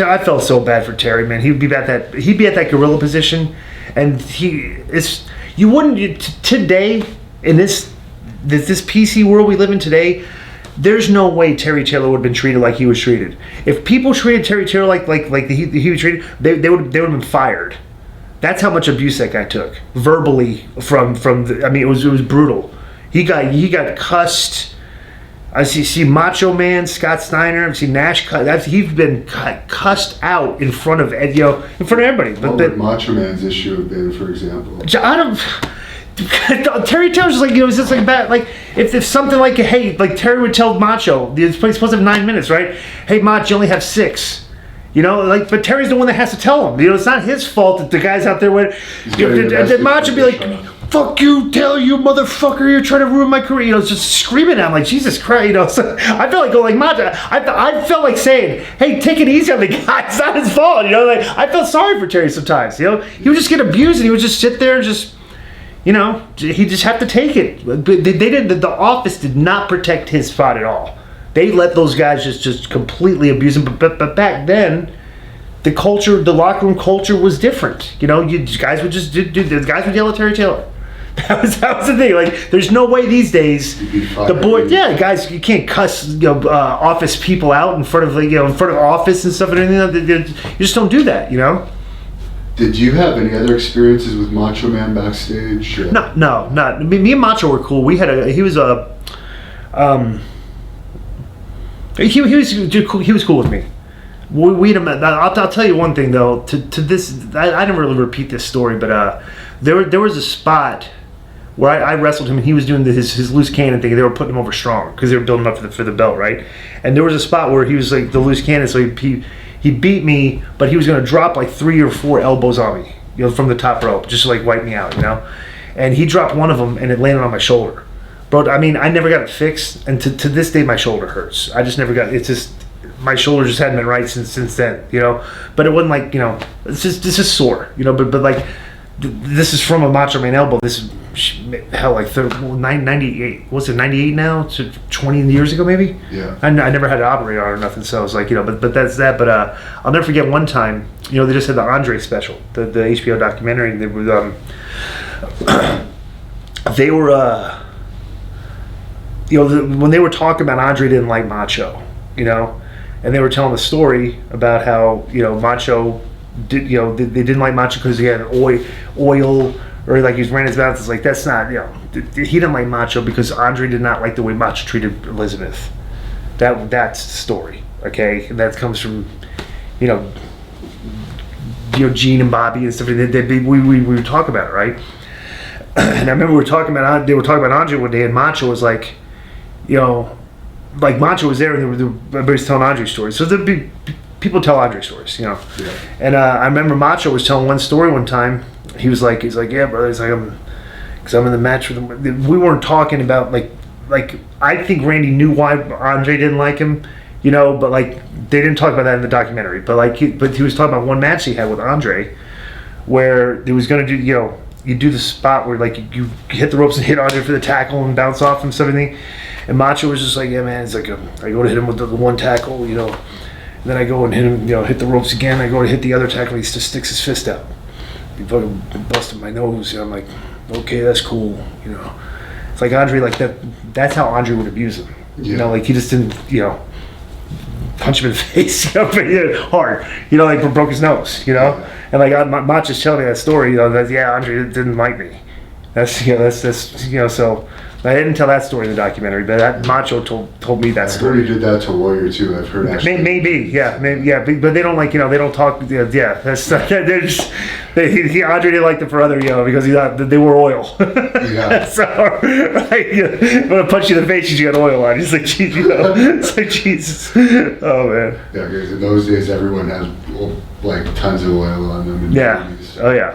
I felt so bad for Terry, man. He'd be at that gorilla position, and you wouldn't today in this PC world we live in today. There's no way Terry Taylor would have been treated like he was treated. If people treated Terry Taylor like he was treated, they would have been fired. That's how much abuse that guy took verbally from the, I mean, it was brutal. He got cussed. I see Macho Man, Scott Steiner. I've seen Nash. He's been cussed out in front of in front of everybody. What would Macho Man's issue have been, for example? I don't. Terry Taylor's just like, it's just like that. Like if something like, hey, like Terry would tell Macho, this place supposed to have 9 minutes, right? Hey, Macho, you only have 6. But Terry's the one that has to tell him. It's not his fault that the guy's out there with. Macho would be like, fuck you, tell you, motherfucker, you're trying to ruin my career. Just screaming at him like, Jesus Christ, So I felt like going like, Macho, I felt like saying, hey, take it easy on the guy. It's not his fault, Like I felt sorry for Terry sometimes, He would just get abused and he would just sit there and just. He just had to take it. They didn't. The office did not protect his spot at all. They let those guys just completely abuse him. But back then, the culture, the locker room culture was different. Guys would just the guys would yell at Terry Taylor. That was the thing. Like, there's no way these days the board. Yeah, guys, you can't cuss office people out in front of in front of office and stuff and everything. You just don't do that. Did you have any other experiences with Macho Man backstage? No, not. Me and Macho were cool. He was cool with me. I'll tell you one thing though. To this, I didn't really repeat this story, but there was a spot where I wrestled him and he was doing his loose cannon thing. And they were putting him over strong because they were building him up for the belt, right? And there was a spot where he was like the loose cannon, so he beat me, but he was going to drop like 3 or 4 elbows on me, from the top rope, just to like wipe me out, And he dropped one of them, and it landed on my shoulder. Bro, I mean, I never got it fixed, and to this day, my shoulder hurts. I just never got it. It's just, my shoulder just hadn't been right since then, But it wasn't like, it's just sore, But like, this is from a Macho Man elbow. This is, hell, like 98. What's it, 98 now? So 20 years ago, maybe? Yeah. I never had to operate on it or nothing, so I was like, but that's that. But I'll never forget one time, they just had the Andre special, the HBO documentary. They were, when they were talking about Andre didn't like Macho, and they were telling the story about how, Macho did, they didn't like Macho because he had oil or like he was ran his mouth. It's like, that's not, he didn't like Macho because Andre did not like the way Macho treated Elizabeth. That's the story, okay? And that comes from, Gene and Bobby and stuff. We would talk about it, right? And I remember they were talking about Andre one day, and Macho was like, like Macho was there, and everybody's telling Andre stories. So there'd be people tell Andre stories, Yeah. And I remember Macho was telling one story one time. He was like, yeah, brother. He's like, because I'm in the match with him. We weren't talking about like I think Randy knew why Andre didn't like him, but like they didn't talk about that in the documentary. But he was talking about one match he had with Andre, where he was gonna do, you do the spot where like you hit the ropes and hit Andre for the tackle and bounce off and stuff and everything. And Macho was just like, yeah, man. It's like I go to hit him with the one tackle, and then I go and hit him, hit the ropes again. I go to hit the other tackle. He just sticks his fist out. He fucking busted my nose. I'm like, okay, that's cool. It's like Andre, like that. That's how Andre would abuse him. Yeah. Like he just didn't, punch him in the face, but hard. Like broke his nose. Yeah. And like Macho's telling me that story. That Andre didn't like me. That's so. I didn't tell that story in the documentary, but that Macho told me that story. I heard he did that to Warrior too. I've heard actually. Maybe, but they don't like, they don't talk. Yeah, that's they're just. Andre didn't like them for other, because he thought that they were oil. Yeah. So, like, I'm gonna punch you in the face because you got oil on. He's like, it's like Jesus. Oh man. Yeah, because in those days everyone has like tons of oil on them. Yeah. Oh yeah.